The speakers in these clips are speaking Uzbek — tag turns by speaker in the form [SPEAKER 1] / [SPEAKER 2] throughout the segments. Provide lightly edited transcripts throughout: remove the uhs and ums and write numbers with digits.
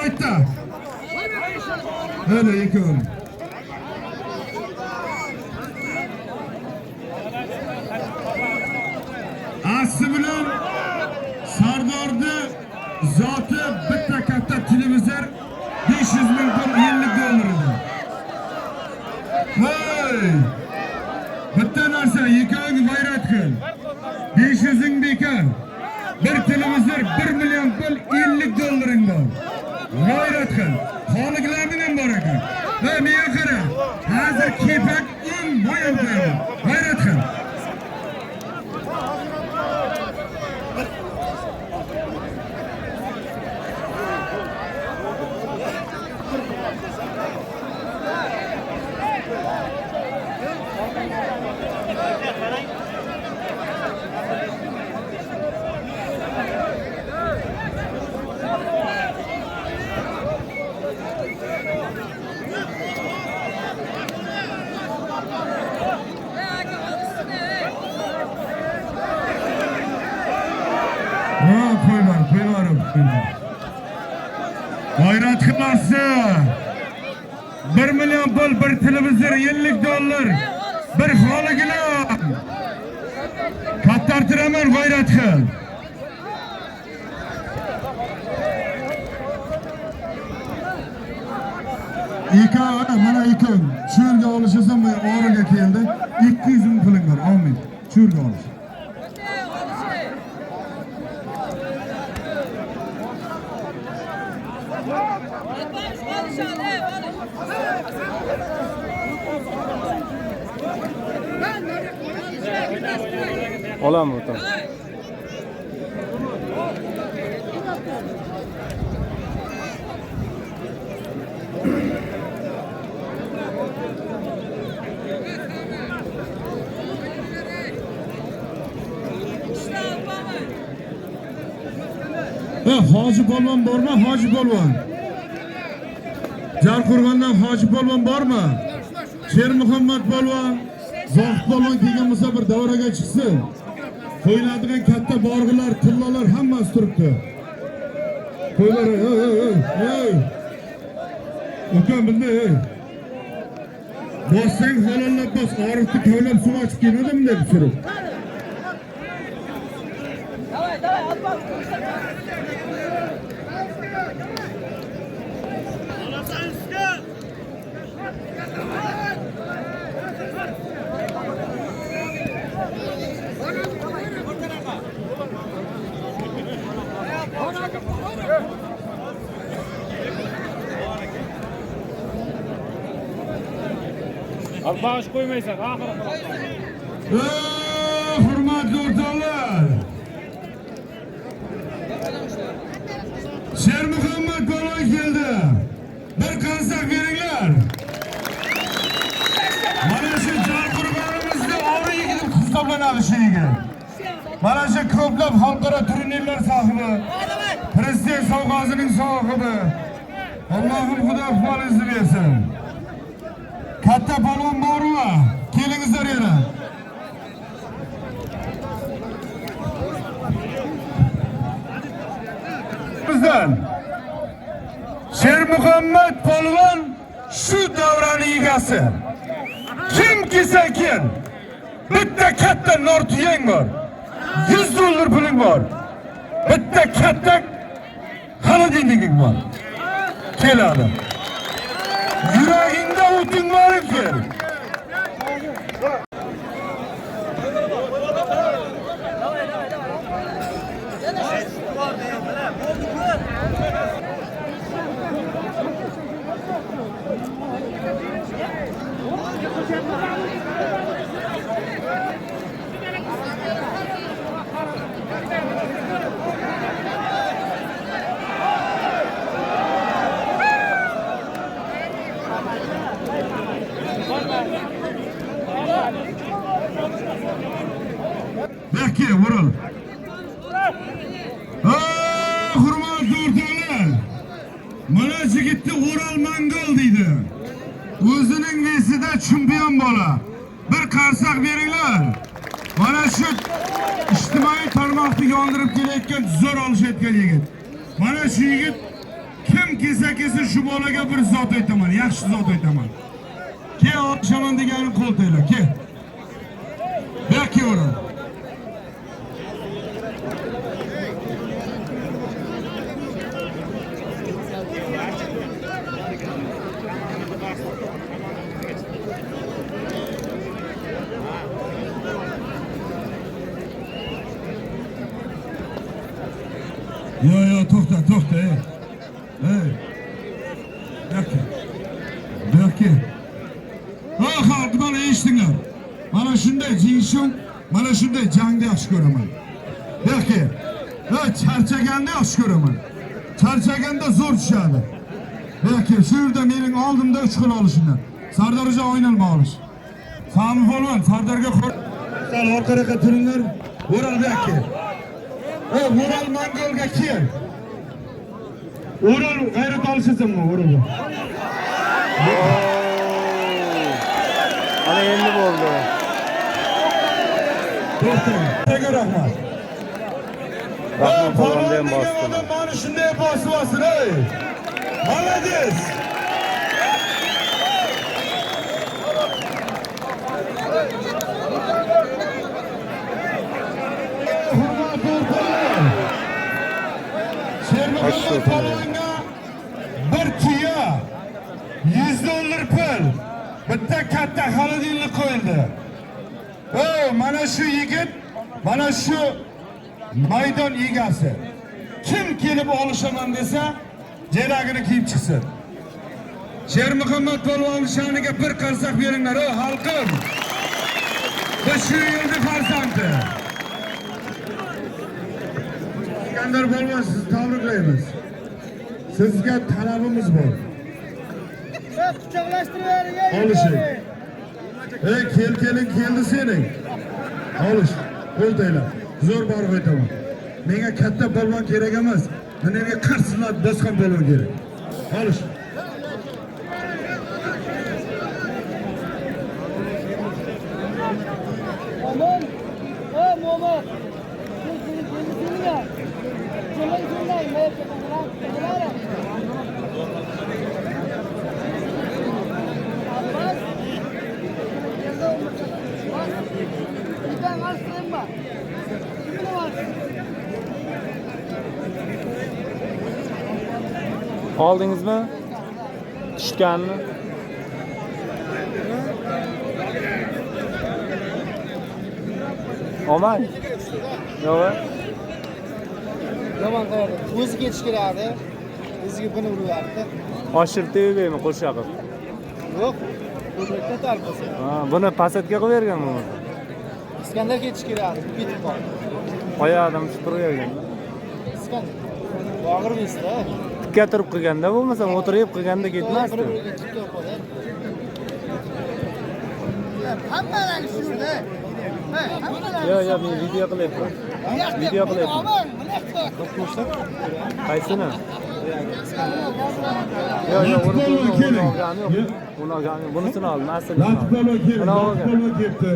[SPEAKER 1] aytdi. Öyle ikon. Asli bilan Sardorni zoti bitta katta televizor 500 ming pul 50 dollar edi. Hey! Bitta narsa ikon g'ayrat qil. 500 ming bekor. Bir televizor 1 million pul 50 dollaring bor. G'ayrat qil. Xoliqlarning ham bor ekan. Va menga qara. Hozir kepak bo'yab qo'yaman. G'ayrat qil. G'ayrat qilasizlar. 1 million pul, bir televizor 50 dollar. Bir xoligina. Kattartiraman g'ayrat qil. Mana ikon. Shu yerga olishasam o'g'riga keldi. 200 ming puling bor. Amin. Shu yerga olish.
[SPEAKER 2] Olam bu tam.
[SPEAKER 1] Hoji polvon bormi? Hoji polvon. Jarqo'rg'ondan Hoji polvon bormi? Sher Muhammad polvon, Zohid polvon kelgan bo'lsa bir davraga chiqsin. Qo'yiladigan katta borg'ilar, tillalar hammasi turibdi. Qo'ylar, ey. Ukam bildi, ey. Bossang halollab bos, Orifni to'ylab suv ochib kelmadim deb surib.
[SPEAKER 3] Давай, отбор.
[SPEAKER 2] Bağış koymaysan, ahir.
[SPEAKER 1] Hurmatli o'rtoqlar. Sher Muhammad polvon keldi. Bir konsak beringlar. Mana shu Jarqo'rg'onimizda ori yigit hisoblanadi shu yigit. Mana shu ko'plab xalqaro turnirlar sohibi, prezident sovg'asining sohibi. Allohim Xudo iqbolingizni bersin. Katta polvon bormi? Kelingizlar yana. Bizdan Sher Muhammad polvon shu davraning egasi. Kim kelsa kel. Bitta katta nortuyang bor. 100 dollar puling bor. Bitta katta xolodilniging bor. Keladi. Yuragingda o'ting bor ekan. Bekle vurun. Hurmatli o'rtoqlar. Mana yigitni O'ral Mangol deydi. O'zining vesida chempion bola. Bir qarsak beringlar. Mana shu ijtimoiy tarmoqni yondirib kelayotgan zo'r olishayotgan yigit. Mana shu yigit Kim kelsa shu bolaga bir zot aytaman, yaxshi zot aytaman. Ke olishaman deganing qo'l tayla, ke. Yoki o'rin. Yo, to'xta, ey. Yoki. Ha, xalq, mana eshitdinglar. Mana shunday jinshim, mana shunday jangni yaxshi ko'raman. Yoki. Ha, charchaganda yaxshi ko'raman. Charchaganda zo'r tushadi. Yoki, shu yerda mening oldimda 3 xil olishinglar. Sardorja o'ynalma olish. Sami bo'lman, Sardorga sal orqaga turinglar. O'ral yoki. O'ral Mongolga kel. O'ral g'ayrat olishizmi, o'ral.
[SPEAKER 2] Ana endi bo'ldi.
[SPEAKER 1] To'xtang. Nega rahmat.
[SPEAKER 2] Rahmat bo'lganda ham bosdim.
[SPEAKER 1] Mana shunday bosib ey. Молодец. Shermuhammad polvonga bir tuya $100 pul, bitta katta xolodilnik qo'yildi. Mana shu yigit, mana shu maydon egasi. Kim kelib olishaman desa, jelagini kiyib chiqsin. Shermuhammad polvonning sha'niga bir qarsak beringlar, xalqim. Biz shu yilning farzandi. Iskandar polvon, sizni tabriklaymiz. Sizga talabimiz bor.
[SPEAKER 3] Quchoqlashtirib
[SPEAKER 1] Olishing. Keling keldi sening. Olish. Qo'ldaylar. Zo'r borib aytaman. Menga katta polvon kerak emas. Menga qarsilab bosgan polvon kerak. Olish.
[SPEAKER 3] Mo'min. Mo'min.
[SPEAKER 2] Oldingizmi? Tushganmi? Omad. Yo'q.
[SPEAKER 3] Yomon qo'yadi. O'zi ketish kerakdi. O'ziga buni uryapti.
[SPEAKER 2] Oshirtibmi qo'shaqib?
[SPEAKER 3] Yo'q. Ko'prikda tarqasa.
[SPEAKER 2] Ha, buni pasatga qo'yib berganmi?
[SPEAKER 3] Iskandar ketish kerakdi. Ketib qoldi.
[SPEAKER 2] Oyoqdan tushirib bergan.
[SPEAKER 3] Iskandar. Og'irmisda.
[SPEAKER 2] Tikka turib qilganda bo'lmasa, o'tirib qilganda ketmasdi.
[SPEAKER 3] Hammalarni shurda.
[SPEAKER 2] Yo'q, men video qilyapman. Video qilyapman. Qaysini? Yo'q, uni olganim. Bunisini oldim, aslini.
[SPEAKER 1] Latif polvon keldi.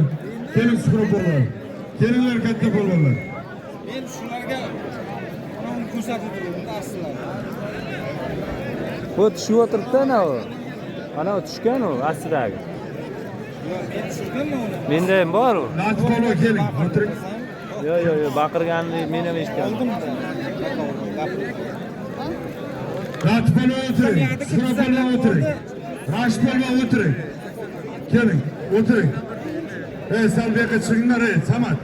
[SPEAKER 1] Keling Shuhrat polvon. Kelinglar katta polvonlar.
[SPEAKER 3] Men shularga uni ko'rsatib turdim, aslida.
[SPEAKER 2] Bu tushib o'tiribdi ana u. Ana u tushgan u astidagi.
[SPEAKER 3] Men tushirganman uni.
[SPEAKER 2] Menda ham bor u.
[SPEAKER 1] Latif polvon keling, o'tiring.
[SPEAKER 2] Yo'q, baqirganini men ham eshitgandim.
[SPEAKER 1] Latif polvon o'tiring. Shuhrat polvon o'tiring. Rashid polvon o'tiring. Keling, o'tiring. Sal bu yoqqa chiqinglar, Samad.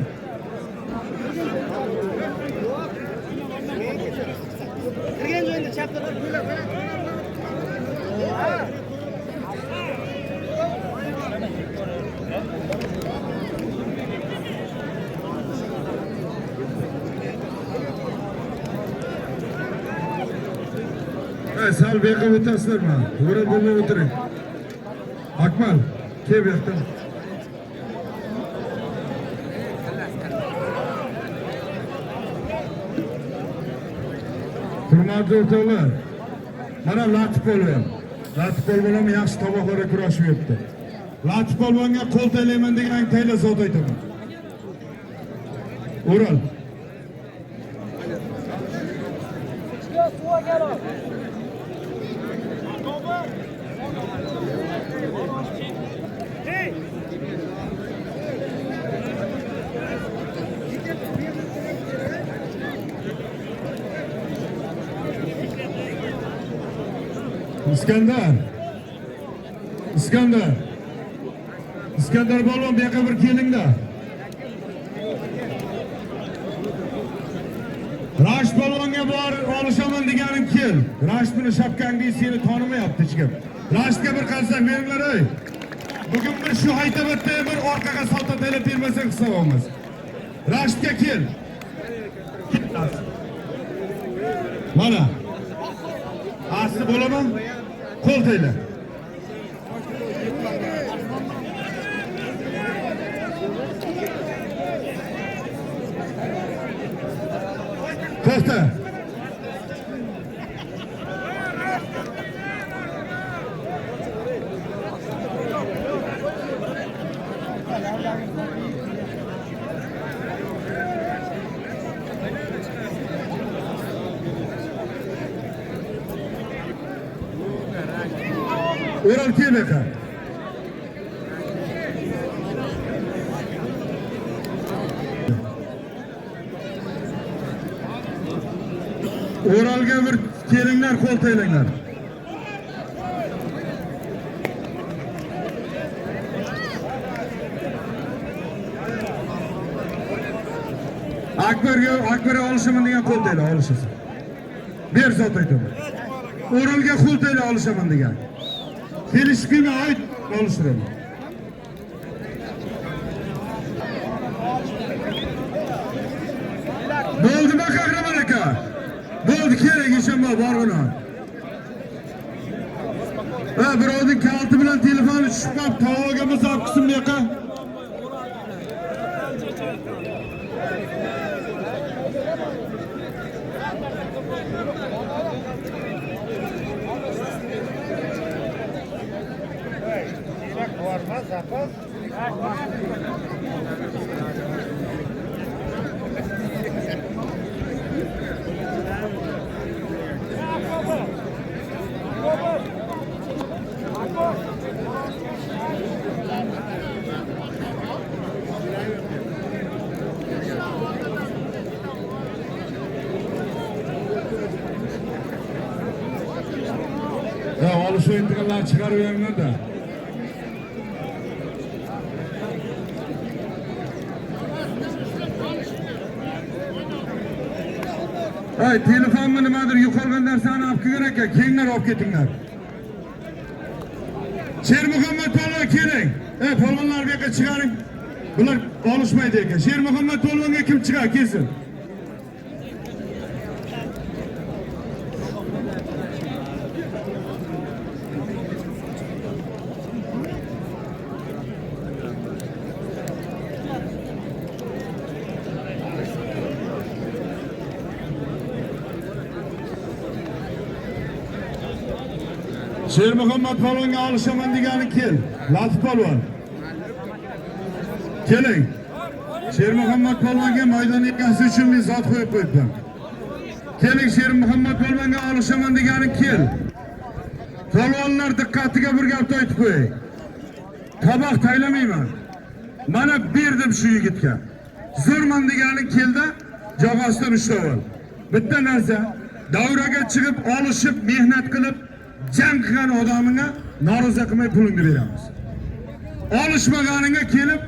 [SPEAKER 3] Kirgan joyda chapda turib.
[SPEAKER 1] Sal bu yoqqa o'tasizlarmi? To'g'ri bo'lmay o'tiring. Akmal, kel bu yoqdan. Hurmatli o'rtoqlar, mana Latif polvon. Latif polvon ham yaxshi tomoqlarda kurashib yuribdi. Latif polvonga qo'l taylayman degan tayla zot aytaman. O'ral. İskandar. İskandar. İskandar balon bu yoqqa bir kelingda. Rash balonga bor olishaman deganim kel. Rash buni shapkangni seni tanimayapti hech kim. Rashga bir qarsak beringlar ey. Bugun bir shu haytabatda bir orqaga salto taylab bermasak hisobimiz. Rashga kel. Mana. Asli bo'laman? Qo'l tayla. To'xta. O'ral kelaka. O'ralga bir kelinglar, qo'l taylanglar. Akbarga olishaman degan qo'l tayla olishasan. Ber zot aytaman. O'ralga qo'l tayla olishaman degan. Kelishibmi ayt olishiraman. Bo'ldimi qahramon aka? Bo'ldi, kerak ishonma borg'ina. Birovning kaliti bilan telefoni tushib qolib, tavoga misol qism bu yoqqa. Ya olish o'yintiqlar chiqarib beringlar-da. Hey, telefonmi nimadir yo'qolgan narsani olib kelgan ekan, kelinglar olib ketinglar. Shermuhammad polvon keling. Polvonlar bu yoqqa chiqaring. Bular olishmaydi ekan. Shermuhammad polvonga kim chiqar, kelsin. Shermuhammad polvonga olishaman degani kel. Latif polvon. Keling. Shermuhammad polvonga maydon egasi uchun men zot qo'yib qo'yibman. Keling, Shermuhammad polvonga olishaman degani kel. Polvonlar diqqatiga bir gap aytib qo'yay. Toboq taylamayman. Mana berdim shu yigitga. Zo'rman degani keldi, jog'asidan ushlab ol. Bitta narsa, davraga chiqib olishib, mehnat qilib jang qilgan odamingga norozi qilmay pulingni beramiz. Olishmaganiga kelib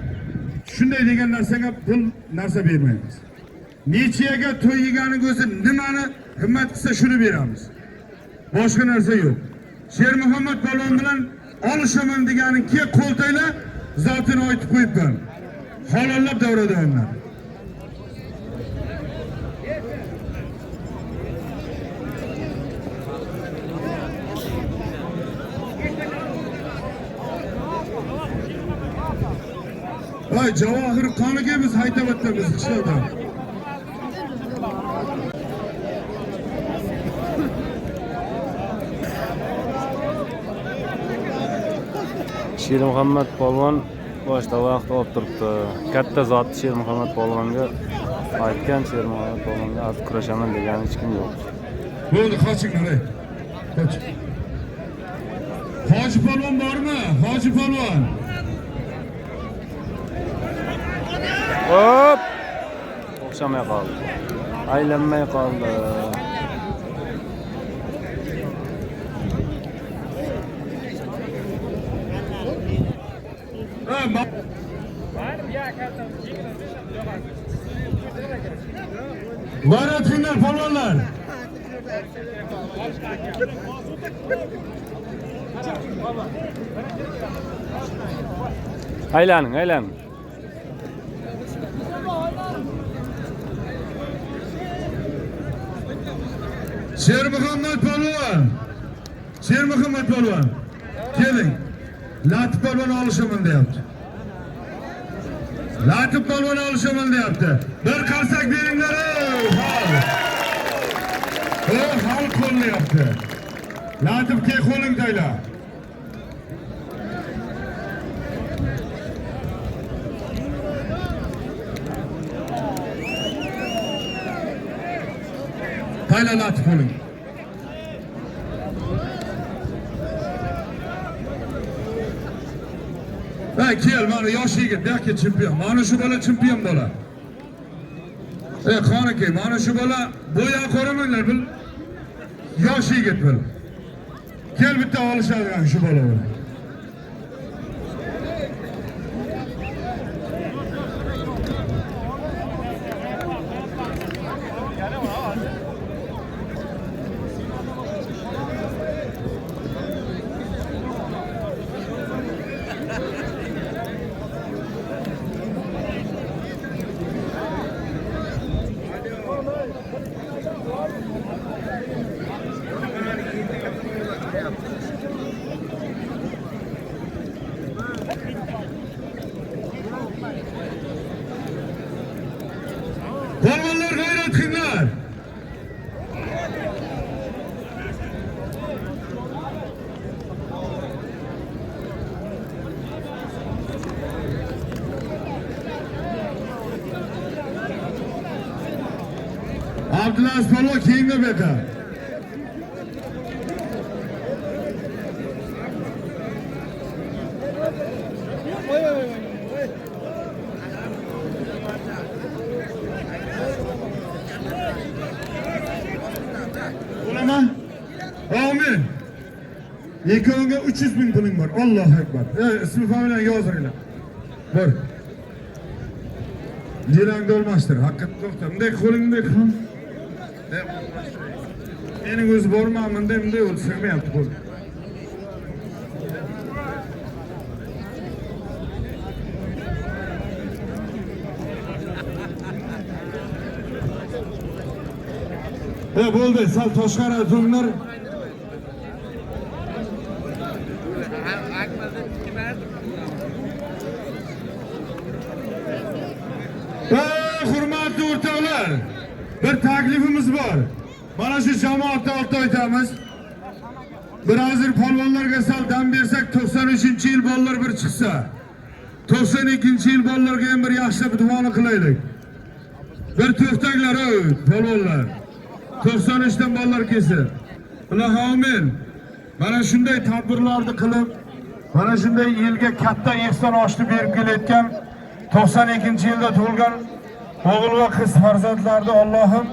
[SPEAKER 1] shunday degan narsaga pul narsa bermaymiz. Nechiyaga to'y yeganing o'zi nimani himmat qilsa shuni beramiz. Boshqa narsa yo'q. Shermuhammad polvon bilan olishaman deganing ke qo'l tayla zotini aytib qo'yibman. Halollab davradayman. Ay, Javohir qoniga biz haytabatdamiz qishloqdan.
[SPEAKER 2] Shermuhammad polvon boshda vaqt olib turibdi. Katta zot Shermuhammad polvonga aytgan, Shermuhammad polvonga az kurashaman degan hech kim yo'q.
[SPEAKER 1] Bo'ldi, qochinglar ey. Qoch. Hoji polvon bormi? Hoji polvon.
[SPEAKER 2] Hop! O'xshamay qoldi. Aylanmay qoldi.
[SPEAKER 1] G'ayrat qilinglar polvonlar.
[SPEAKER 2] Aylaning, aylaning.
[SPEAKER 1] Shermuhammad polvon. Shermuhammad polvon. Keling. Latif polvon olishaman deyapti. Latif polvon olishaman deyapti. Bir qarsak beringlar. Hal qo'llayapti. Latifga qo'ling tayla. Tayla Latif qo'ling. Kel, mana yosh yigit, buyoqqa chempion. Mana shu bola chempion bola. Qaniki, mana shu bola bo'ya ko'ramanglar bil. Yosh yigit bil. Kel bitta olishadigan shu bola bilan. Polvonlar g'ayrat qilinglar. Abdulaziz polvon keyinga beta. Olaman. Amin. Yekovga 300.000 puling bor. Allohu akbar. Ismi familiyani yozinglar. Bor. Dilangda olmasdir. Haqiqat to'xta. Bunday qo'lingdek ham. Mening o'zi bormanman deb bunday o'ldirmayapti qo'l. Bo'ldi, sal toshqara to'nglar. Hurmatli o'rtoqlar, bir taklifimiz bor. Mana shu jamoatda aytamiz. Bir hozir polvonlarga sal dam bersak, 93-yil bolalar bir chiqsa, 92-yil bolalarga ham bir yaxshilab duoni qilaylik. Bir to'xtanglar, polvonlar. 93dan bolalar kelsin. Alloh amin. Mana shunday tadbirlarni qilib, mana shunday yilga katta ehson oshni berib kelayotgan 92-yilda tug'ilgan o'g'il va qiz farzandlarni Allohim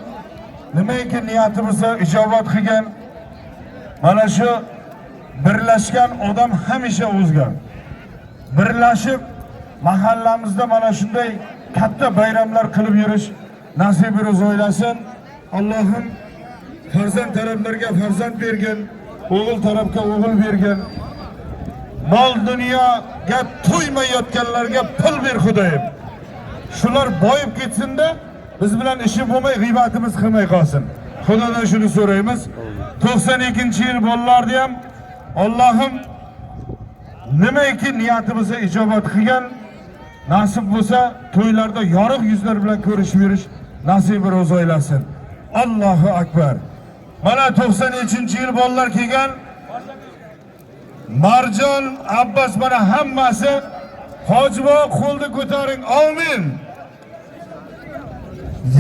[SPEAKER 1] nimaiki niyatimizga ijobat qilgan. Mana shu birlashgan odam hamisha o'zgar. Birlashib mahallamizda mana shunday katta bayramlar qilib yurish nasibimiz o'ylasin. Allohim farzand taraflarga farzand bergan, o'g'il tarafga o'g'il bergan. Mol dunyoga to'ymayotganlarga pul ber Xudoyim. Shular boyib ketsin-da, biz bilan ishi bo'lmay, g'iybatimiz qilmay qolsin. Xudodan shuni so'raymiz. 92-yil bolalarni ham Allohim nimaiki niyatimizga ijobat qilgan, nasib bo'lsa to'ylarda yorug' yuzlar bilan ko'rishib yurish nasibini o'zi o'ylasin. Allohu akbar. Mana 93-yil bolalar kelgan. Marjon, Abbas mana hammasi hojibo qo'lni ko'taring. Amin.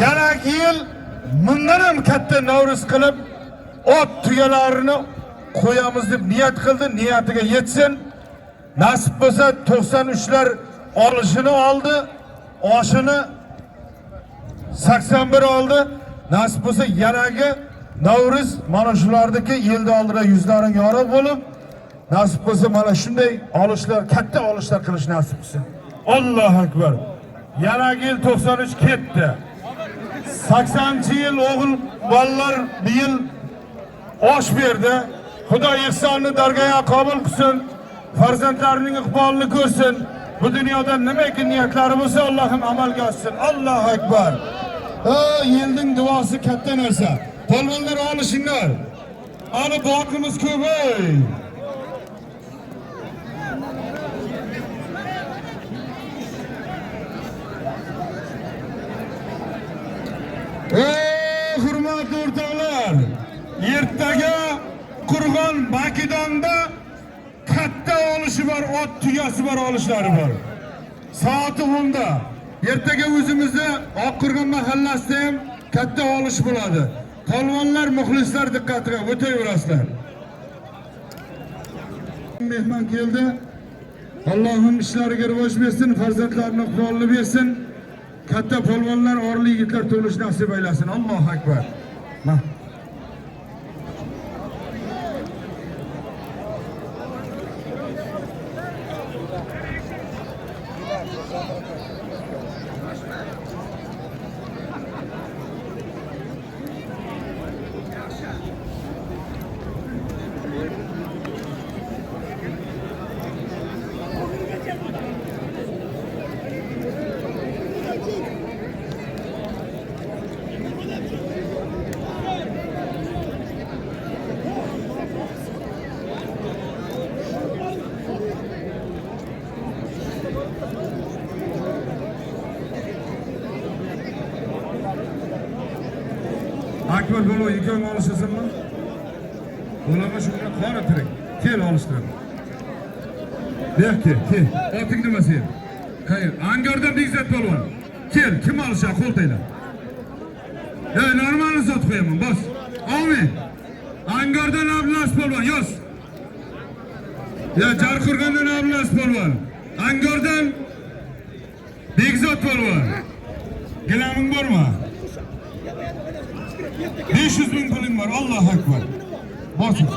[SPEAKER 1] Yana yil bundan ham katta Navro'z qilib ot tuyalarini qo'yamiz deb niyat qildi. Niyatiga yetsin. Nasib bo'lsa 93lar olishini oldi, oshini 81 oldi. Nasib bo'lsa yanagi Navro'z mana shulardagi yilda oldida yuzlaring yorug' bo'lib, nasib bo'lsa mana shunday olishlar, katta olishlar qilish nasib bo'lsin. Allahu akbar. Yana yil 93 ketdi. 80-yil o'g'il bolalar bu yil osh berdi. Xudo ihsonni dargohiga qabul qilsin. Farzandlarining iqbolini ko'rsin. Bu dunyoda nimaki niyatlari bo'lsa Allohim amalga oshsin. Allohu akbar. Yilning duosi katta narsa. Polvonlar olishinglar. Ani boqimiz ko'p ey. Hurmatli o'rtoqlar, ertaga Qurg'on Makidonda katta olishi bor, ot tugasi bor olishlari bor. Soat 10da. Ertaga o'zimizda Oqqurg'on mahallasida ham katta olish bo'ladi. Polvonlar, muxlislar diqqatiga o'tayverasizlar. Mehmon keldi. Allohim ishlariga rivoj bersin, farzandlarini iqbolini bersin. Katta polvonlar, orli yigitlar to'lish nasib aylasin. Allohu akbar. Akbar bolo ikon olishasanmi? Ularga shunga qora tiring. Kel olishtirib. Kel. Oting nima sen? Qayer? Angordan Bekzat polvon. Kel, kim olisha qo'ltaylar. Normalni zot qo'yaman, bos. Amin. Angordan Abdullash polvon, yoz. Jarqurg'ondan Abdullash polvon. Angordan Bekzat polvon. Gilaming bormi? 500 bin puling var. Allahu akbar. Bosun.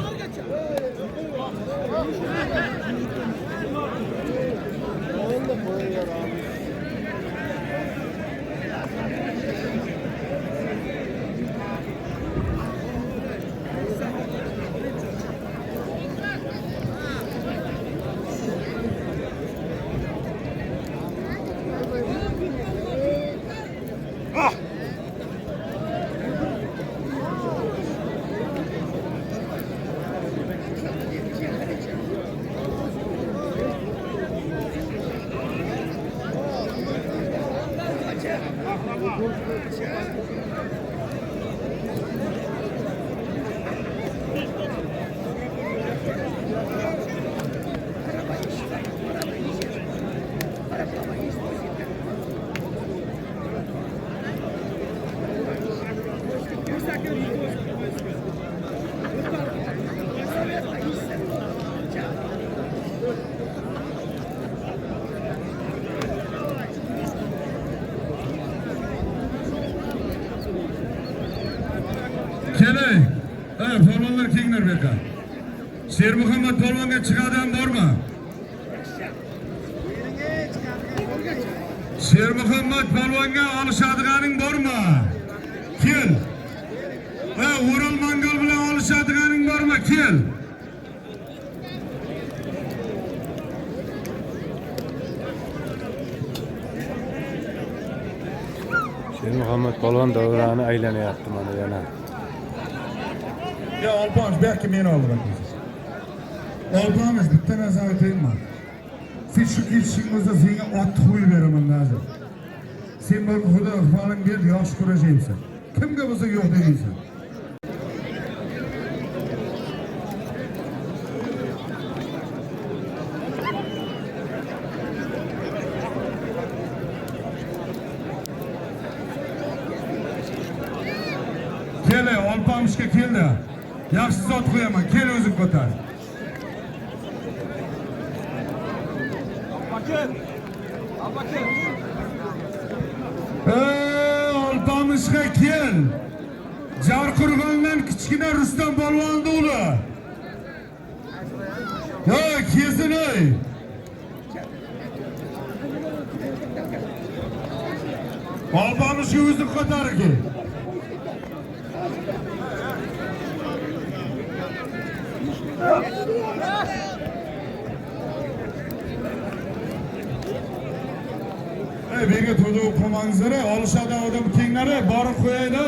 [SPEAKER 1] Kelay. Polvonlar kenglar bu yoqqa. Shermuhammad polvonga chiqadigan bormi? Shermuhammad polvonga olishadiganing bormi? Kel. O'ral Mangol bilan olishadiganing bormi? Kel.
[SPEAKER 2] Shermuhammad polvon davrani aylanyapti mana yana.
[SPEAKER 1] Ya Alpamiz, belki meni oldiram. Alpamiz, bitta narsa aytayman. Sen shu ketishingizda senga ot qo'yib beraman hozir. Sen bu Xudo iqboling berdi, yosh kurashaysan. Kimga bo'lsa yo'q deysan. Kele, Alpamishga keldi. Yaxshi zot qo'yaman, kel o'zing ko'tar. Alpamishga kel. Jarqurg'ondan kichkina Rustam polvonni o'g'li. Kelsin ey. Albanış yüzü kadar ki. Bega to'da o'qimangsizlar, olishadi odam kenglari, borib qo'yaydi.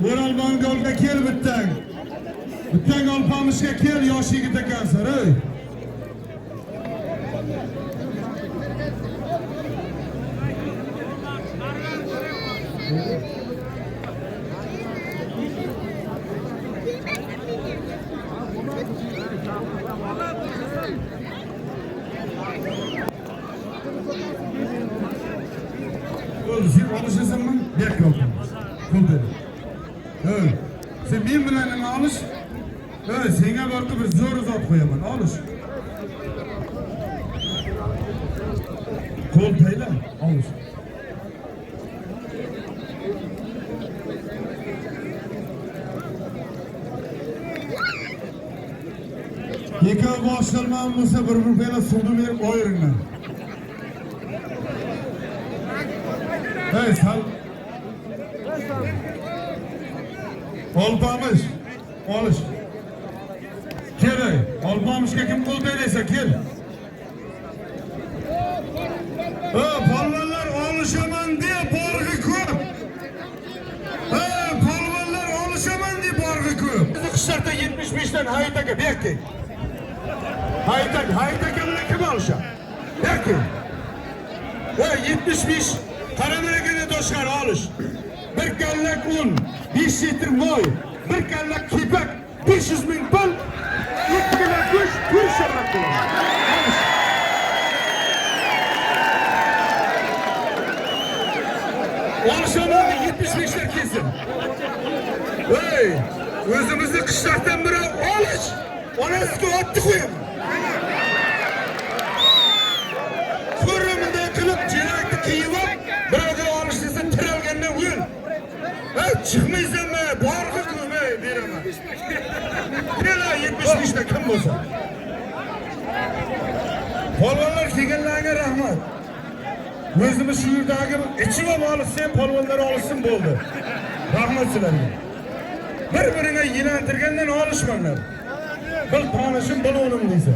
[SPEAKER 1] O'ralmon golga kel bittang. Bittang Alpamishga kel, yosh yigit ekansan, ey. Sen alışasanmı? Bek yoldan. Kul dedi. Evet. Sen men bilan alış. Evet, senga borqi bir zo'r zot qo'yaman, alış. Qo'l tayla, alış. Yekov boshlanman bo'lsa bir pela suvni berib qo'yiringlar. Hey sal. Alpamış. Alış. Kel ey. Alpamışga kim qo'l taylasa kel. Polvonlar olishaman diye borg'i ko'p. Polvonlar olishaman diye borg'i ko'p. Qishlarda 75 dan haytaga berki. Haytaga bilan kim olishar? Berki. 75 Karamelekene doşkar alış. Bir kallak un, 5 litr moy, bir kallak kipek, 500 bin pul, 2 kilo kuş, kuş şarap bulur. Alış. Alışamadı 75'ler kesin. Hey, özümüzde kışlardan biri alış. Ona eski attı koyun. Fırımında kılıp cinayeti kiyivap, Birader alıştıysa tıralgenden uyun. Çıkmaysan mı? Bargı kılım veremem. Nela 75'te kim olsa? Polvonlar kelganlarga rahmat. O'zimiz shu yerdagi ichib olishsa, polvonlar olishsin bo'ldi. Rahmat sizlarga. Bir-biriga yinantirgandan olishmanglar. Bil tanishim, bil o'lim deysan.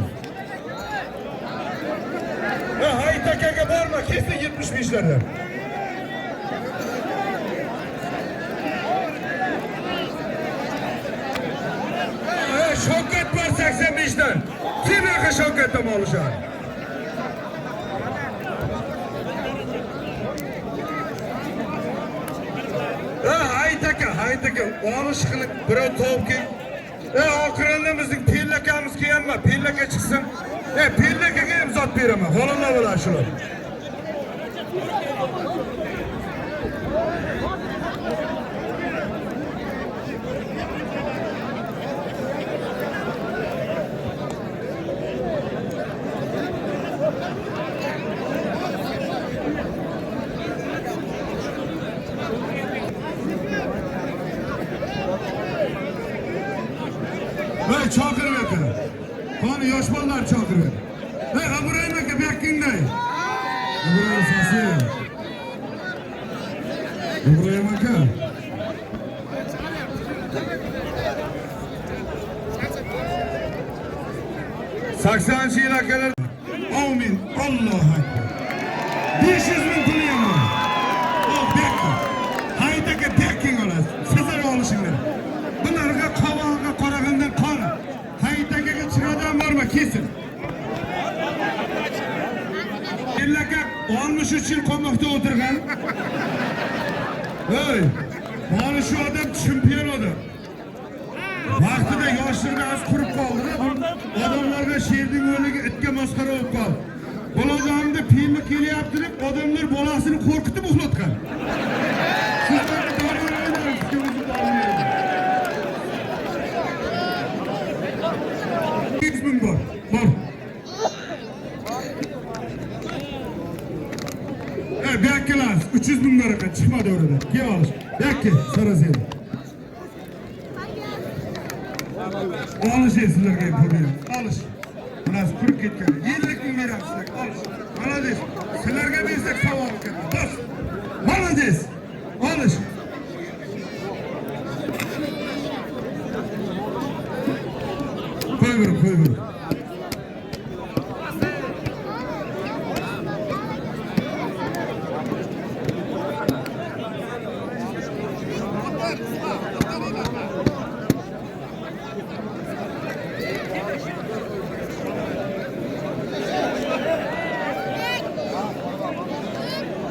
[SPEAKER 1] Haytakaga borma, kesin 75'lerden. Şokat var 85'den. Kim yakın Şokat'ta mı olacak? Haytaka. Oluşkılık bir tavuk ki. Akranımızın pillakamız ki ama pillaka çıksın. Pillakaga hem zat beremem. Holanda bo'lar shular. Çakır bakın. Konu yosh bolalar chaqirib. Ibrahim aka bu yoqingday. Ibrahim sasi. Ibrahim aka. Saksanchi yil akalar. Amin. Allohu akbar. 500 bin pul yomon. Bekki. Haydaka bekking olasiz. Sizlar olishinglar. Bularga qovog'iga qaragandan qon. Haydakaga chiqadan borma, kesin. Ellaka 63 yil qamoqda o'tirgan. Hey, mana shu odam chempion odam. Vaqtida yoshligida az qurib qoldi. Odamlarga sherning o'ligi itga masxara bo'lib qoldi. Bolag'amda filmi kelyapti deb odamlar bolasini qo'rqitib uxlatgan. Sizlarga davolamayman, sizga o'zim olmayman. 100 bin bor. Bekkilar 300 bin lira çıkmadı orada. Gel alış. Bekki sarasıydı. Alış sizlerge yapabilirim. Alış. Biraz kurup gitken. 50 bin lira sizlerge. Alış. Bana değil. Sizlerge bilsek savalı kadar. Bas. Молодец. Alış. Koy vurup, koy vurup.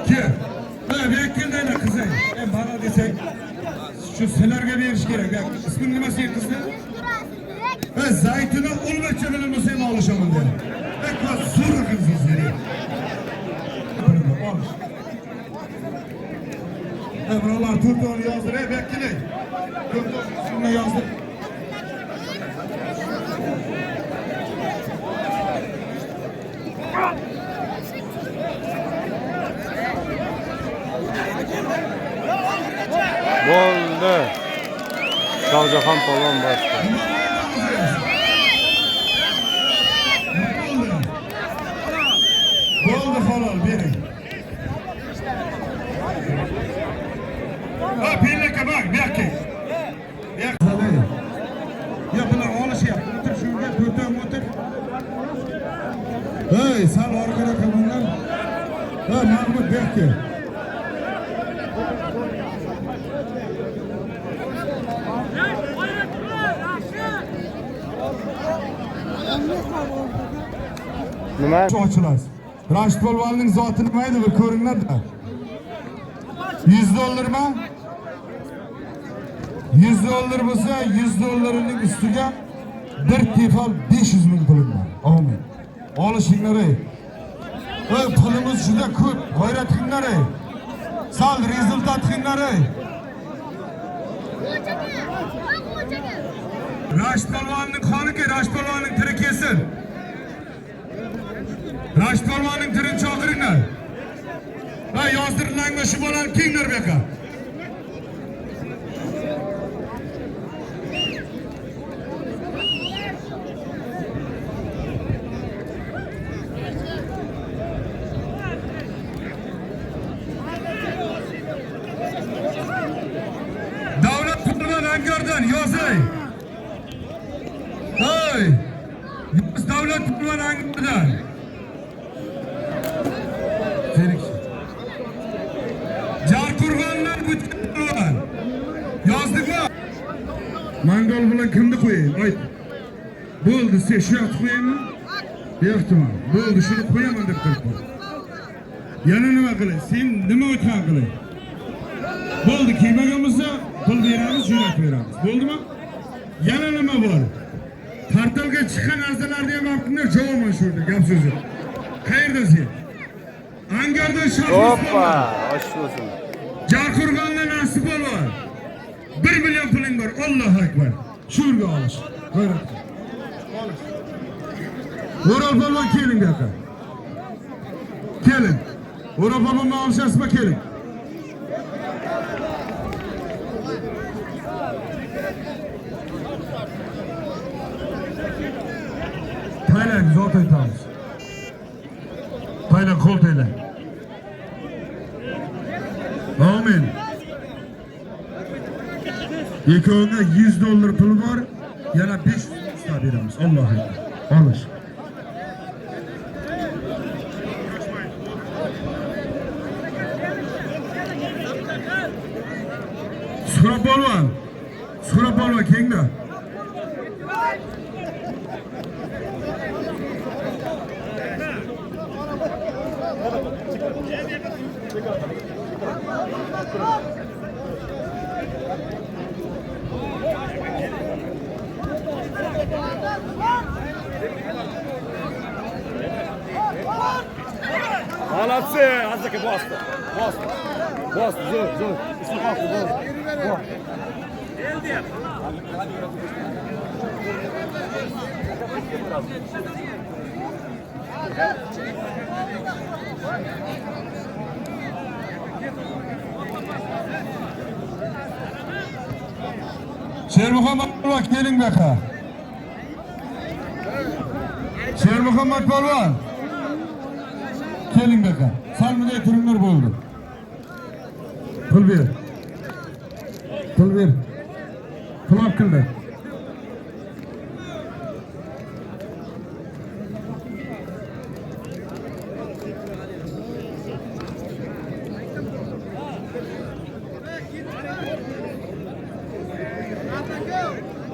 [SPEAKER 1] Gel. Ha, bekleyin kızım. Bana desek, şu selerge bir iş gerek. Ya, ismin ne masaya kızım? Zaytuna olmakça benim masaya alışamam derim. Ekva sur kızım seni. Alış. Buralar tuttuğunu yazdır. Bekleyin. Tuttuğunu ismini yazdır.
[SPEAKER 2] Bo'ldi. Shohjahon polvon boshqa.
[SPEAKER 1] Bo'ldi halol bering. Ha, birlikka bak, bu yoqqa. Ya bular olishyapti. O'tir shunga, to'rtam o'tir. Hey, sal orqada qolinglar. Ha, Mahmud bu yoqqa.
[SPEAKER 2] Nima?
[SPEAKER 1] Ochilasiz. Rashid polvonning zoti nima edi bir ko'ringlar-da. $100 mi? $100 bo'lsa, $100'ning ustiga bir tefal 500 ming pulim bor. Amin. Olishinglar ey. Ey, pulimiz juda ko'p. G'ayrat qilinglar ey. Sal rezultat qilinglar ey. Rashid polvonning qoniga, Rashid polvonning tiri kelsin. Rashid polvonning tirini chaqiringlar. Ha, yozdiringlar shu bolani kenglar bu yoqqa. Davlat polvon Angordan yozay. Hey! Biz davlat polvon Angordan. Jarqurg'onlar butkul. Yozdingmi? Mangol bilan kimni qo'yayim? Ayt. Bo'ldi, sen shu yoqqa qo'yaymi? Yo'qmi? Bo'ldi, shuni qo'yaman deb turibman. Yana nima qilay? Sen nima o'tgan qilay? Bo'ldi, kelmagan bo'lsa, pul beramiz, jo'natib beramiz. Bo'ldimi? Yana nima bor? Portalga chiqqan narsalarni ham olib kelinglar, javoban shu yerda gap so'zi. Qayerdasiz? Angordan Shohjahon.
[SPEAKER 2] Hoppa, osh bo'lsin.
[SPEAKER 1] Jarqurg'onda nasib bo'ldi. 1 million puling bor. Allohu akbar. Shu yerga olish. G'ayrat. Olish. O'rol polvon keling bu yoqqa. Keling. O'rol polvonni olishasizmi? Keling. Taylan zot aytamiz. Taylan qo'l taylan. Amin. Ikkovga $100 pul bor, yana 500 ming beramiz. Allohu akbar. Olish. Suhrab polvon kengda.
[SPEAKER 4] Молодцы, Азыка, босты. Босты, zo'r. Istiqoqli, bos.
[SPEAKER 1] Shermuhammad polvon keling bu yoqqa. Shermuhammad polvon keling bu yoqqa. Sal bunday turinglar bo'ldi. pul ver. Pul ver. Pul olib keldi.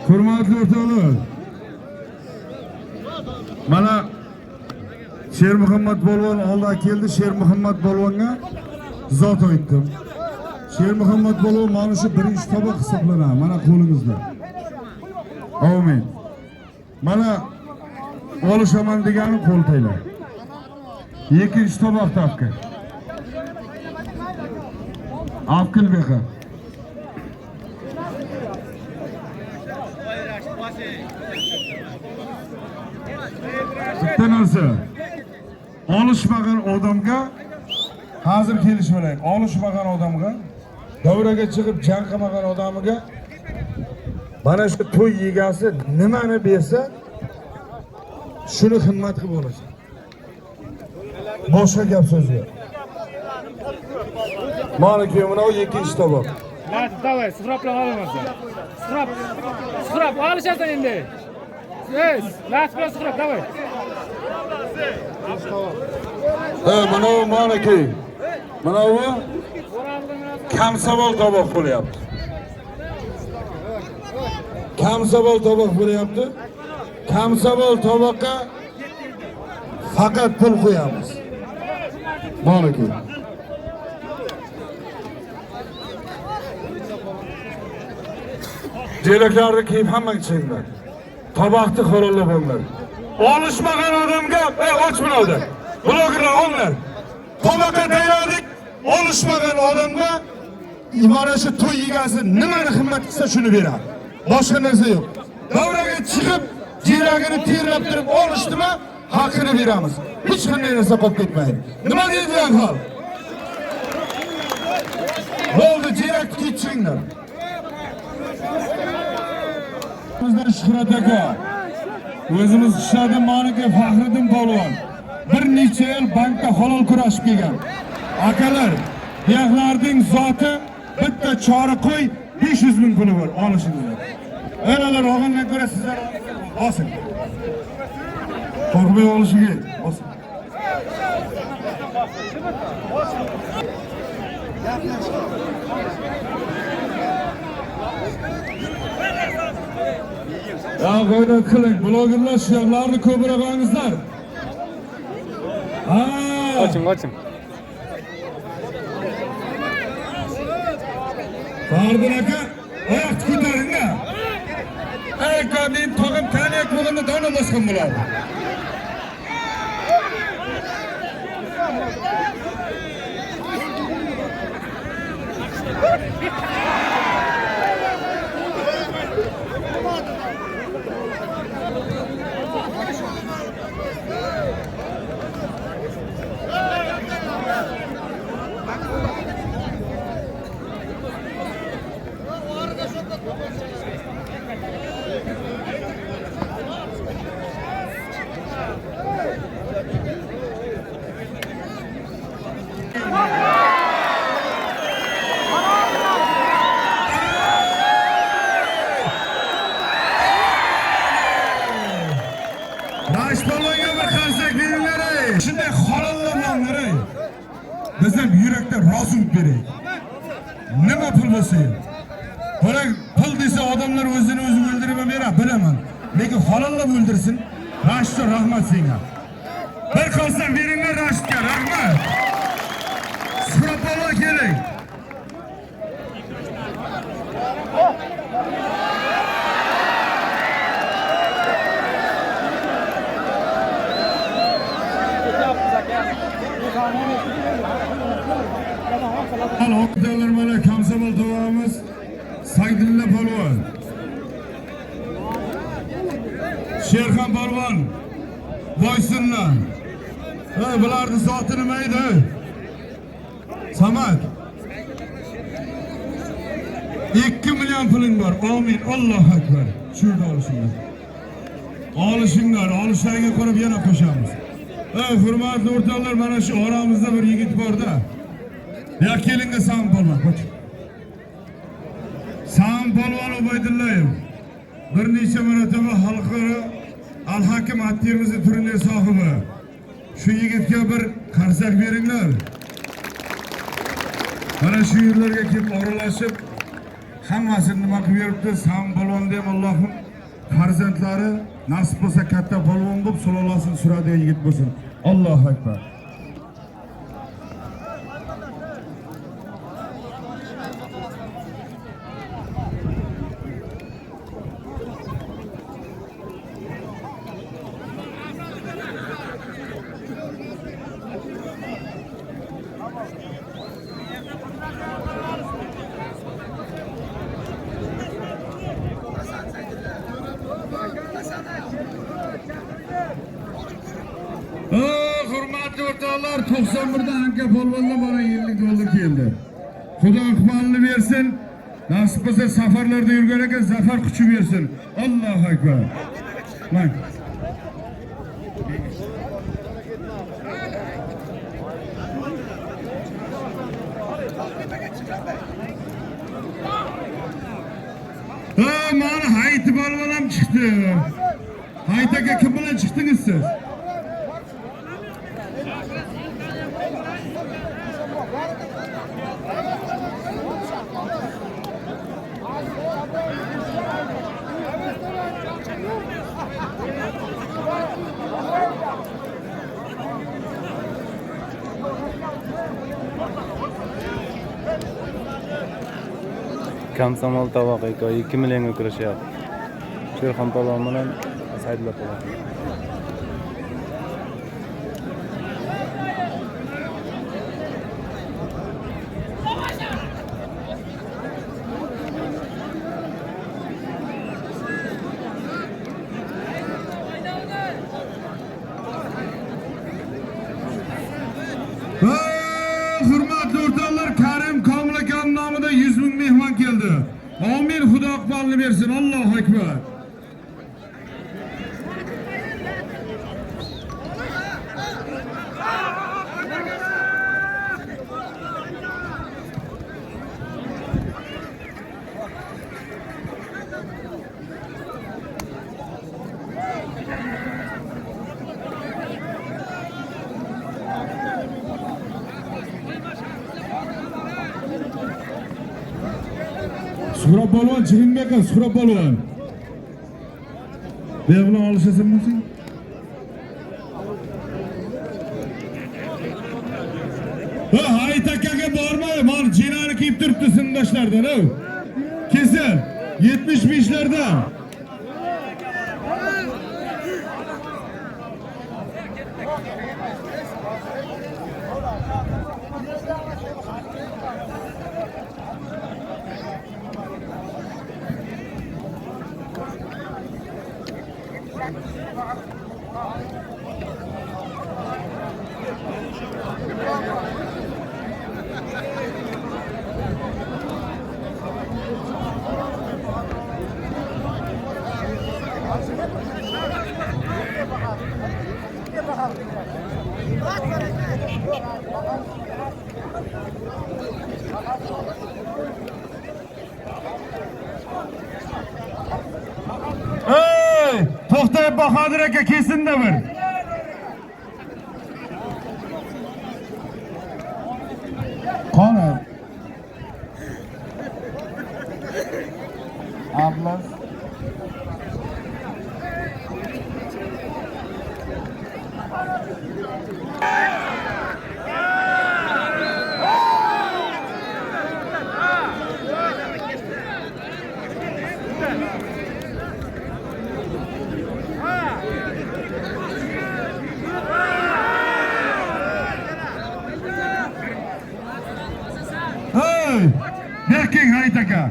[SPEAKER 1] Hurmatli o'rtoqlar, mana Shermuhammad polvon oldiga keldi. Shermuhammad polvonga zot aytdim. Shermuhammad polvon mana shu birinchi toboq hisoblanadi, mana qo'lingizda. Amin. Mana olishaman degani qo'l taylar. Ikkinchi toboq topdi. Avkil beqa. Bitta narsa. Olishmagan odamga hozir kelishib olaylik. Olishmagan odamga, davraga chiqib jang qilmagan odamiga mana shu to'y yegasi nimani bersa, shuni himmat qilib olasan. Boshqa gap so'z yo'q. Mana mana o ikkinchi toboq.
[SPEAKER 5] Latif, davay, sifrab bilan olaman. Sifrab olishasan endi. Latif bilan sifrab, davay.
[SPEAKER 1] Mana o malaki. Mana o kamsavol toboq bo'lyapti. Kamsavol toboq bo'lyapti. Kamsavol toboqqa faqat pul qo'yamiz. Malaki. Jelaklarni kiyib hammaga chiqinglar. Toboqni qo'llab olinglar. Olishmagan odamga, och buloqda. Buloqlar olinglar. Toboqqa tayyorlik, olishmagan odamga mana shu to'y egasi nimani himmat qilsa shuni beradi. Boshqa narsa yo'q. Davraga chiqib, jelagini terlab turib olishdimi, haqqini beramiz. Hech qanday narsa qolib ketmaydi. Nima deydilar hol? Bo'ldi, jelakni kiyib chiqinglar. Bizlar Shuhrat aka, o'zimiz ishladim Monika Faxriddin polvon. Bir necha yil bankda halol kurashib kelgan. Akalar, buyoqlarning zoti bitta chora qo'y 500 ming puli bor, olishinglar. O'ralar olgandan ko'ra sizlar olsin. Qo'rqmay olishingiz, olsin. Ya g'ayrat qiling, blogerlar shularni ko'proq olingizlar.
[SPEAKER 2] Qoching.
[SPEAKER 1] Fardin aka, oyoq ko'taringlar. Ayqaning tog'im taniyak bo'lganda dona bosgan bo'ladi. Rashpolonga bir qarsak beringlar. Shunday xolonlamanlar. Biz ham yurakda rozi beraylik. Nima pul bo'lsa ham. Qarang, pul desa odamlar o'zini o'zi o'ldirib beradi, bilaman. Lekin xolonlab o'ldirsin. Rashidga rahmat senga. Bir qarsak beringlar Rashidga, rahmat. Shuhrat keling. Alhamdulillah mana Kamsabol to'g'amiz Saydilla polvon. Sherxon polvon. Voysinlar. Bularning zoti nima edi? Samad. 2 million puling bor. Amin. Allohu akbar. Shurda olishinglar. Olishlariga qarab yana qo'shamiz. Hurmatli o'rtoqlar, mana shu oramizda bir yigit bor-da. Ya keling desam bo'lmadi. Sam Polvon Ubaydullayev bir necha marotaba xalqaro Al-Hakim attiyimizni turnir sohibi. Shu yigitga bir qarsak beringlar. Mana shu yerlarga kelib oralashib, hammasini nima qilib beribdi? Sam Polvon ham Allohim farzandlari nasib bo'lsa katta polvon bo'lib sulolosini suradigan yigit bo'lsin. Allohu akbar. Hurmatli o'rtoqlar, 91 dan Anka polvondan bana $50 keldi. Xudo iqbolini bersin. Nasib bo'lsa safarlarda yurgan ekan, zafar kuchi bersin. Allohu akbar. Mana mana Hayti polvon ham chiqdi. Hayti aka, kim bilan chiqdingiz siz?
[SPEAKER 2] Komsomol tovoq aka 2 millionga kurashyapti. Sherxon polvon bilan Saidullo polvon.
[SPEAKER 1] Hurmatli o'rtoqlar, Karim Komil akam nomida 100 ming mehmon keldi. Amin, Xudo iqbolini bersin. Allohu akbar. Suhrab polvon, Chirinbek aka, Suhrab polvon. Bu bilan olishasanmi? Hayt akaga bormay, mana jinani kiyib turibdi sindoshlardan, o. Kelsin, 75lardan. Hey, to'xtayib Bahodir aka, kelsin-da bir. Qani? Abla. Berking Hayt aka.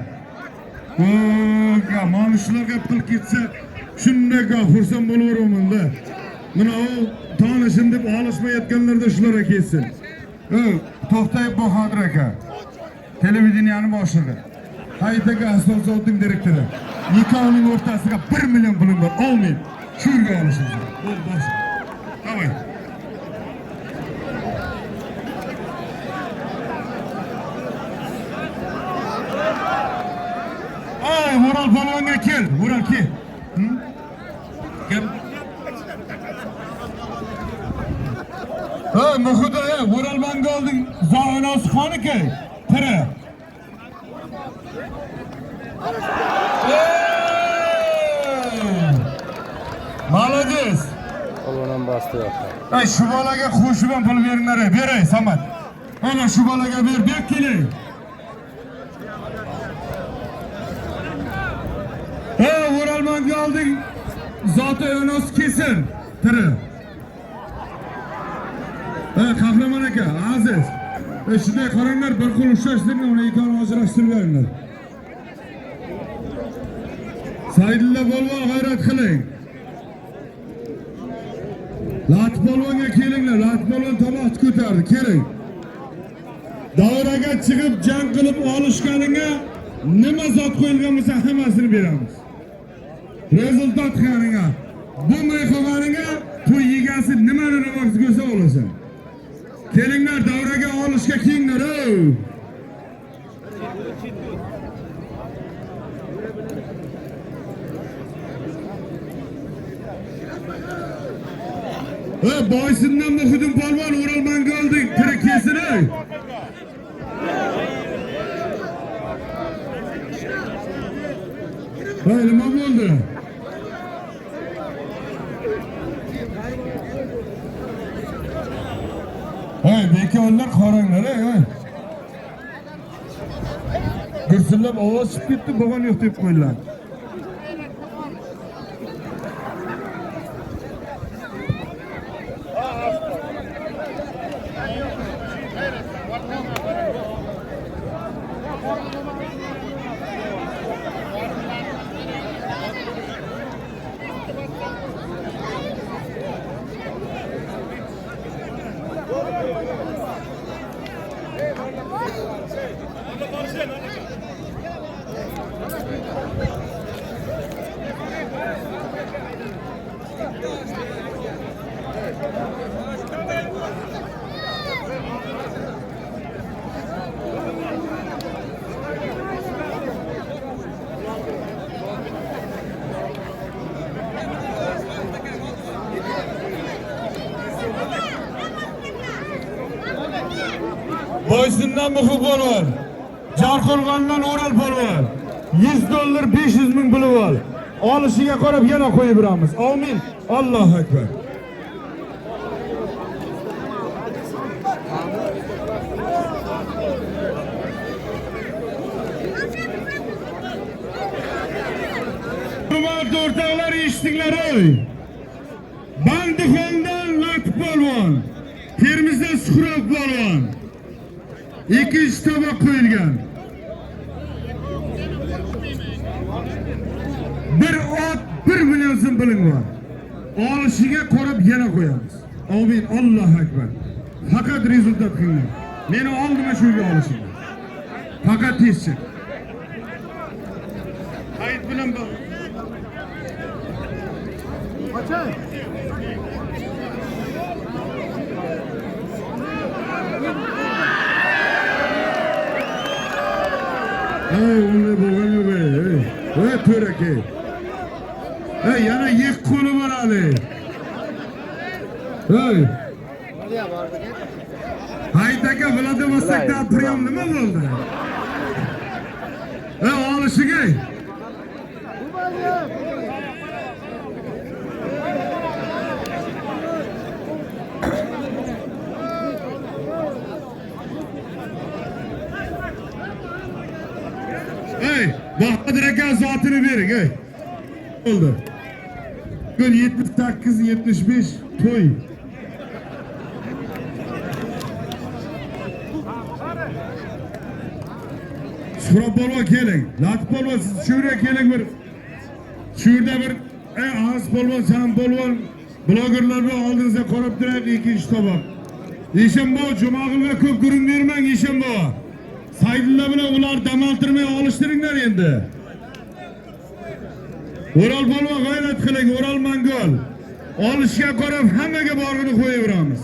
[SPEAKER 1] Mana shularga pul ketsa, shunday xursand bo'laveraman-da. Mana u tanishim deb olishmayotganlarda shularga kelsin. To'xtayib Bahodir aka. Televideniyani boshlig'i. Hayt aka asosotning direktori. Nikohning o'rtasiga 1 million pulim bor. Amin. Shu yerga olishimiz. Bosh. Davay. kel, Vural kel. Gel. Ha, Muhuda, Vural Mangolding Zo'nosi qaniki? Tiri. Молодец.
[SPEAKER 2] Polvon bastı yoqda.
[SPEAKER 1] Ay şu bolaga qo'shib ham pul beringlar, beray Samat. Ana şu bolaga bek keling. Vural Mangolding Zo'nosi kesin. Tiri. Qahramon aka, aziz. Shunday qaranglar, bir qo'l ushlashtirib, uni ikkovini ajrashtirib beringlar. Saidilla polvon g'ayrat qiling. Lat polvonga kelinglar, Lat polvon tomoq ko'tardi, keling. Davraga chiqib jang qilib olishganiga nima zot qo'yilgan bo'lsa hammasini beramiz. Rezultat qilganiga, bu mehmonga to'y egasi nimani nimoqchi bo'lsa olasan. Kelinglar, davraga olishga kelinglar. Boysundan Muhudin polvon Vural Mangolding tiri kesin. Nima bo'ldi? Bekorlar qaranglar, Gursillab ovoz chiqib ketdi, bo'lgan yo'q deb qo'ydilar. Boysundan Muhud polvon, Jarqo'rg'ondan O'ral polvon, $100, 500 ming puli bor. Olishiga qarab yana qo'yib beramiz. Amin. Allohu akbar. Hurmatli o'rtoqlar, eshitdinglar ey. Bandixondan Lat polvon, Termizdan Suhrab polvon. İkinci tabak qo'yilgan. Bir ot 1 million so'm puling bor. Olishiga qarab yana qo'yamiz. Amin. Allohu akbar. Faqat rezultat qilinglar. Meni oldima shuga olishinglar. Faqat tezchi. Hayit bilan bor. Qachon? Unday bo'lgan yo'q ey. To'raka. Yana yek qo'li bor hali. Hayit aka, Vladivostokda priyom nima bo'ldi? Olishiga. Bahadır aka zotini bering, oldu. Gün 78-75 to'y. Suhrab polvon keling. Lat polvon siz shurga keling bir. Shurda bir Aziz polvon, Sam polvon blogerlarni oldingizga qarab turaylik, ikkinchi tomoq. Eshonbo, Jumog'ilga ko'p gurum bermang Eshonbo. Saidilla bilan ular dam oltirmay olishtiringlar endi. O'ral polvon g'ayrat qiling, O'ral Mangol. Olishga qarab hammaga borg'ini qo'yaveramiz.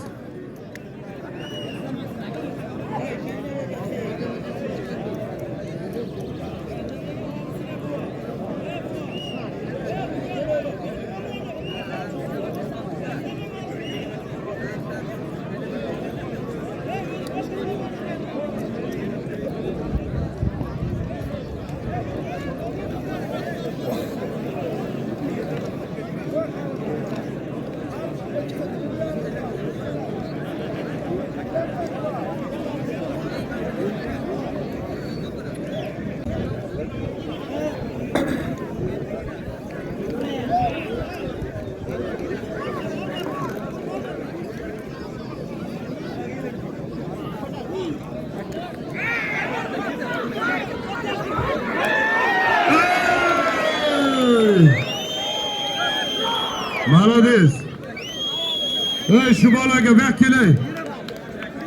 [SPEAKER 1] Ey şu bolaga bak kelay.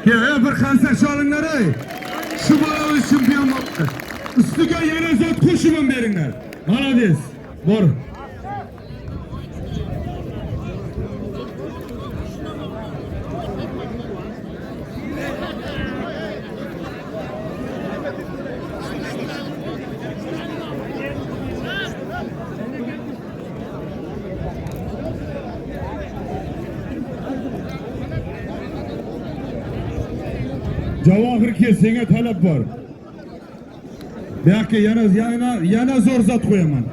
[SPEAKER 1] Ey bir qansa sholinglar ey. Şu bola chempion bo'ldi. Ustiga yana zot qo'shib beringlar. Malades. Bor. Javohir ke senga talab bor. Belki yana zo'r zot qo'yaman.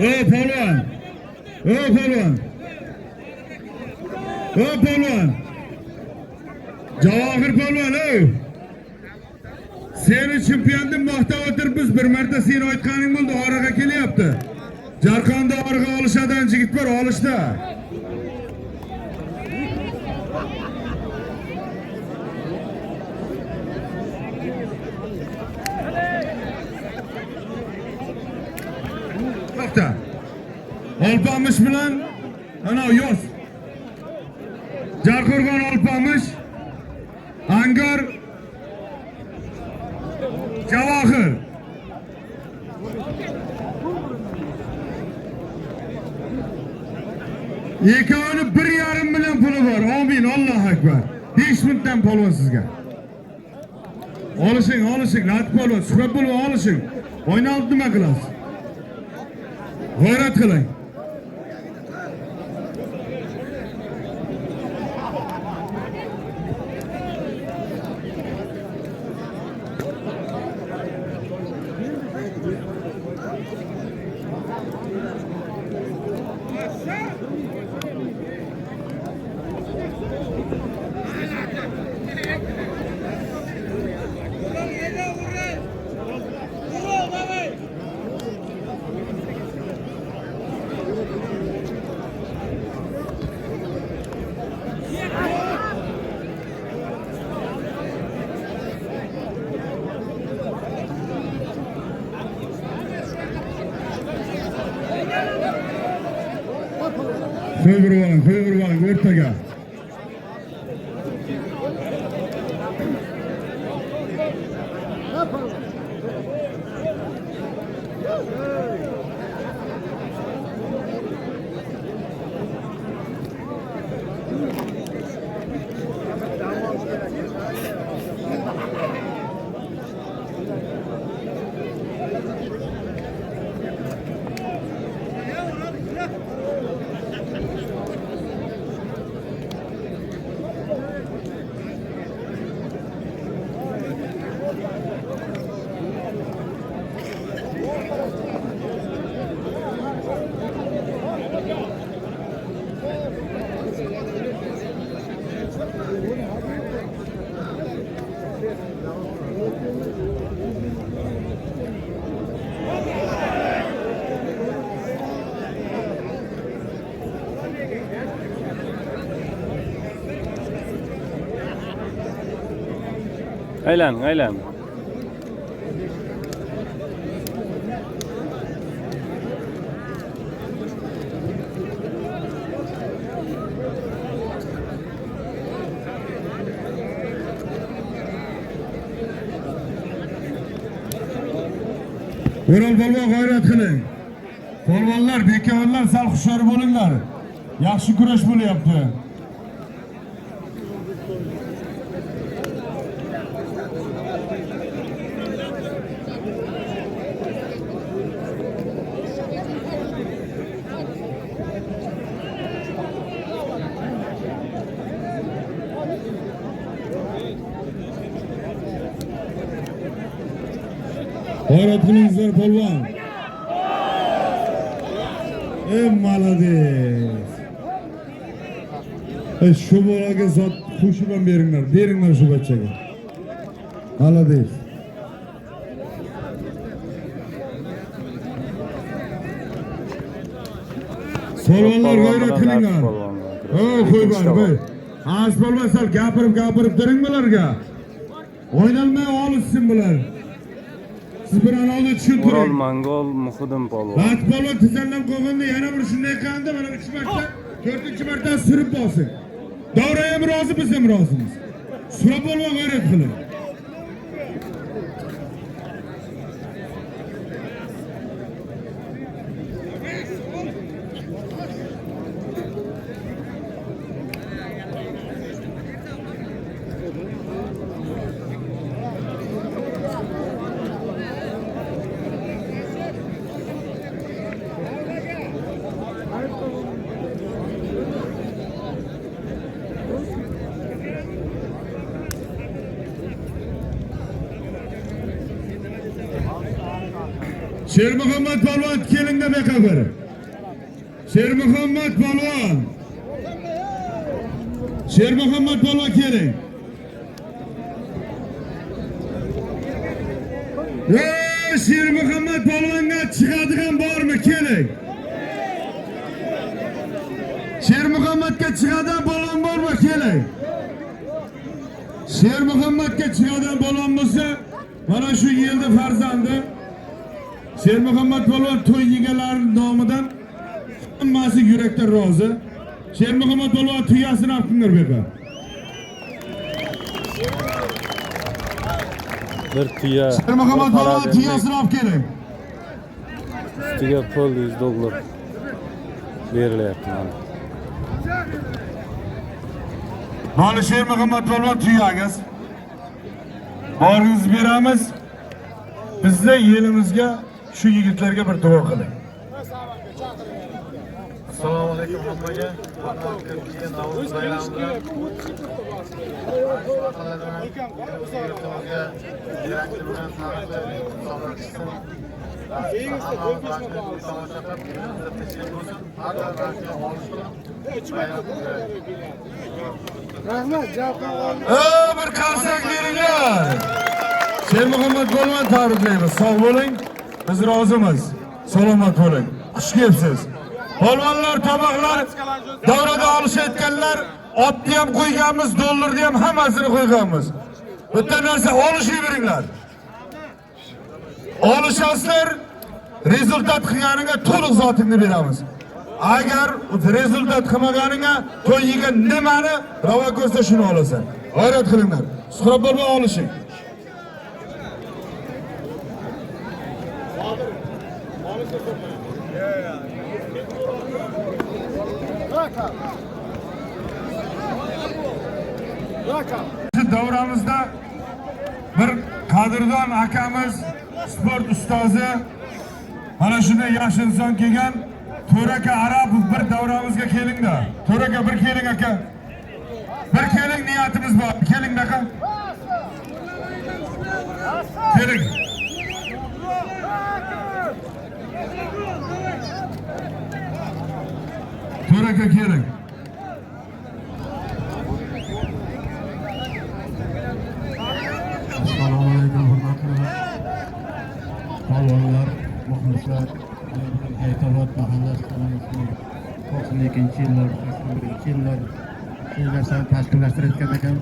[SPEAKER 1] O polvon. O polvon. O polvon. Javohir polvon ey. Seni chempiondan maqtab o'tiribmiz. Bir marta seni aytganing bo'ldi, oraga kelyapti. Jarqonda oraga olishadigan yigit bor, olishda. Olpamış bilan ana yoz. Jarqo'rg'on olpamış. Angor Javohir. Ikkovini 1,5 million puli bor. Amin, Allohu akbar. 5 mingdan polvon sizga. Olishing, Latif polvon, suhbat bo'lib olishing. O'ynalib nima qilasiz? G'ayrat qiling. Qo'yvirvang, o'rtaga.
[SPEAKER 2] Aylan.
[SPEAKER 1] O'ral polvon g'ayrat qiling. Polvonlar, bekovonlar sal hushyor bo'linglar. Yaxshi kurash bo'lyapti. G'ayrat qilingizlar polvon. Молодец. Şu bolaga zot qo'shib ham beringlar shu bachchaga. Молодец. Polvonlar g'ayrat qilinglar. Qo'y bor. Az bo'lmasa gapirib turing bularga. O'ynalmay olishsin bular. Siz bir anavni tushuntiring.
[SPEAKER 2] O'rol Mongol Muhiddin polvon.
[SPEAKER 1] Bat polvon tizandan qo'yganda yana bir shunday qilganda mana 3 marta, 4-marta surib bo'lsin. Davra ham rozi, biz ham rozimiz. Sura polvon g'ayrat qiling. Sher Muhammad polvon kelingda bekaber. Sher Muhammad polvon. Sher Muhammad polvon keling. Sher Muhammad polvonga chiqadigan bormi? Keling. Sher Muhammadga chiqadigan polvon bormi? Keling. Sher Muhammadga chiqadigan polvon bo'lsa, mana shu yilda farzandi Sher Muhammad polvon to'y egalari nomidan hammasi yurakdan rozi. Sher Muhammad polvon tuyasini olib kelinglar beka.
[SPEAKER 2] Bir tuya.
[SPEAKER 1] Sher Muhammad polvon tuyasini olib keling.
[SPEAKER 2] Ustiga pul $100 berilyapti mana.
[SPEAKER 1] Mana Sher Muhammad polvon tuyagiz. Boringizni beramiz. Bizda yelimizga şu yigitlarga bir duo qiling.
[SPEAKER 6] Assalomu alaykum hammaga. Navro'z bayrami bilan
[SPEAKER 1] bir qarsak beringlar. Sher Muhammad polvon tabriklaymiz. Sog' bo'ling. Biz rozimiz. Salomat bo'ling. Xush kelibsiz. Polvonlar, tomoqlar davrada olishayotganlar, otni ham qo'yganmiz, dollarni ham hammasini qo'yganmiz. Bitta narsa olishib beringlar. Olishasizlar, rezultat qilganiga to'liq zotingni beramiz. Agar rezultat qilmaganiga to'yiga nimani ravo ko'rsa shuni olasan. G'ayrat qilinglar. Suhrat bo'lmay olishing. Davramizda bir qadrdon akamiz, sport ustozi, mana shunday yosh inson kelgan To'raka Arapov bir davramizga kelingda. To'raka bir keling aka. Bir keling, niyatimiz bor. Keling aka. Keling. To'raka keling.
[SPEAKER 7] Assalomu alaykum hurmatli polvonlar, muxlislar. Haytobod mahallasi tomonidan 92-yillar, 81-yillar seni tashkillashtirayotgan ekan.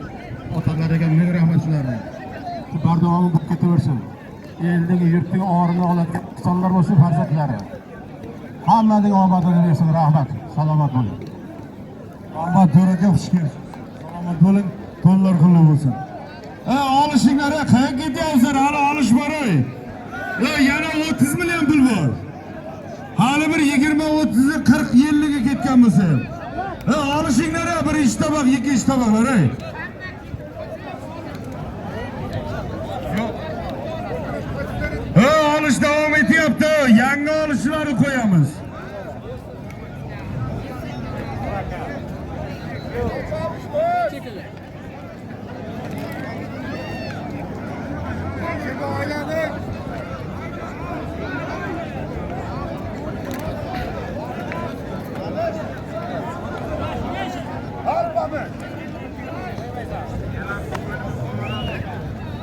[SPEAKER 7] Otalariga ming rahmat shularga. Shu bardavomi bo'lib ketaversin. Elning, yurtning orini oladigan insonlar bo'lsin, farzandlari. Hammaning omadini bersin, rahmat. Salomat bo'ling.
[SPEAKER 1] Rahmat To'raka, xush kelibsiz. Salomat bo'ling, to'llar qulluq bo'lsin. Olishinglar, qayerga ketyapsizlar? Hali olish bor ey. Yana 30 million pul bor. Hali bir 20-30, 40-50 ga ketgan bo'lsa. Olishinglar, bir ish tabaq, ikki ish tabaqlar ey. Olish davom etyapti. Yangi olishlarni qo'yamiz.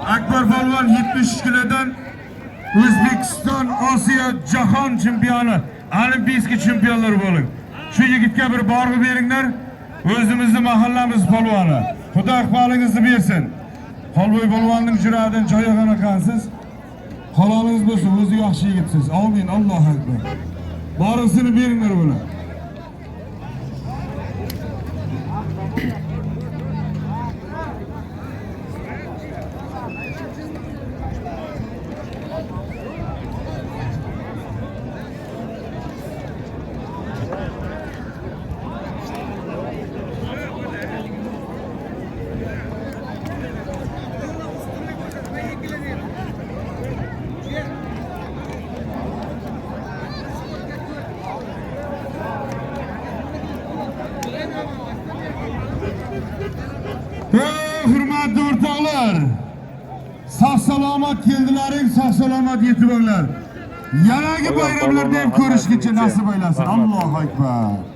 [SPEAKER 1] Akbar Polvon 73 kilodan O'zbekiston Osiyo jahon chempioni, Olimpiya chempionlari bo'ling. Shu yigitga bir borg'i beringlar. O'zimizni mahallamiz polvoni. Xudo iqbolingizni bersin. Xolboy polvonning juradidan joyog'ana qansiz. Halolingiz bo'lsin, o'zi yaxshi yigitsiz. Amin. Allohu akbar. Borisini beringlar bular. Hurmatli o'rtoqlar, sog' salomat keldilaring, sog' salomat yetib olinglar. Yanagi bayramlarda ham ko'rishgacha nasib aylasin. Allohu akbar.